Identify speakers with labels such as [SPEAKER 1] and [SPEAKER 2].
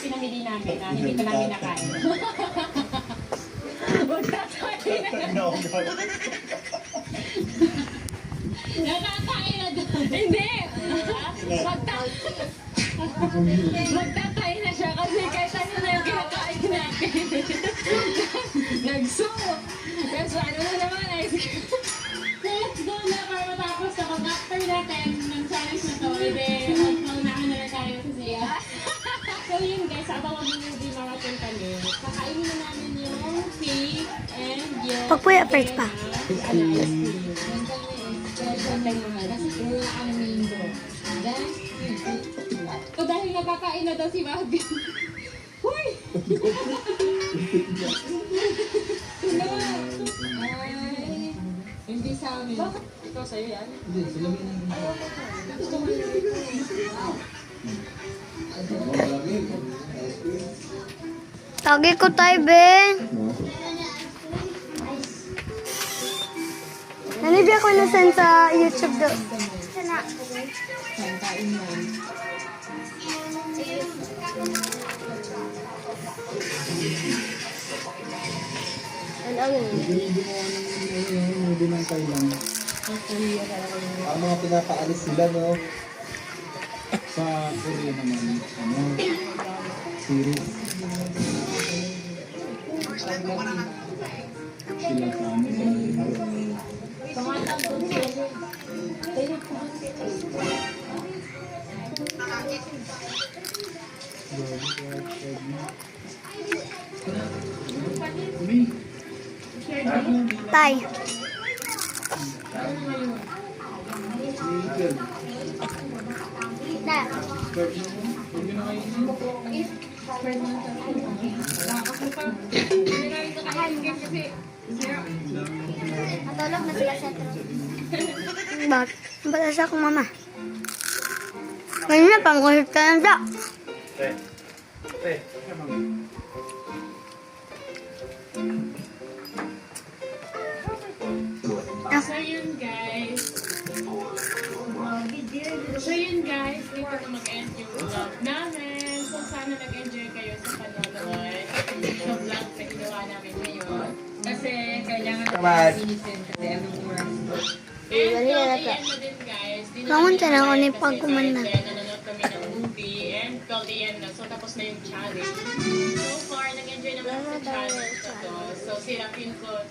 [SPEAKER 1] pinamili namin na hindi pa namin nakain. Magtatayin na. Nakakain na doon. Hindi. Magtatayin na siya kasi kahit ano na yung kinakain natin. Nagsumo. Kasi ano na naman ice cream. Let's go na para matapos na kung after natin ng challenge na to, paunahan na lang tayo sa siya. So yun guys, habang mag-movie marathon kami, kakainin na namin yung cake and yung
[SPEAKER 2] Pagpuya first pa.
[SPEAKER 1] ice cream. Kasi kami mango. Then, so dahil nakakain na daw si Mabi. Huy! Ay, hindi sa amin. Ikaw sa'yo yan?
[SPEAKER 3] Hindi, sila may
[SPEAKER 1] Gusto mo yun?
[SPEAKER 2] Tagi ko tayo, be. Nanibigay ko na-send sa YouTube do. Sana.
[SPEAKER 1] Kain mo.
[SPEAKER 3] Hindi ng Thailand. Ang mga pinapaalis sila, no? Sa Korea naman, series. Sila sa amin.
[SPEAKER 2] Tay. Na. Matulog na sila sa Bakit? Ba't sa akong mama? Ngayon na, pang-kulit ka lang siya.
[SPEAKER 1] So yun guys. So yun guys, dito na mag-end yung vlog namin. So sana nag-enjoy kayo sa panonood sa vlog na ginawa namin ngayon. Kasi kailangan natin sinisin kasi anong oras po. And so, i-end na din guys.
[SPEAKER 2] Langon na ako ni pagkumanda.
[SPEAKER 1] Nanonood kami ng movie and till the end na. So tapos na yung challenge. So far, nag-enjoy naman sa challenge na to. So sirapin ko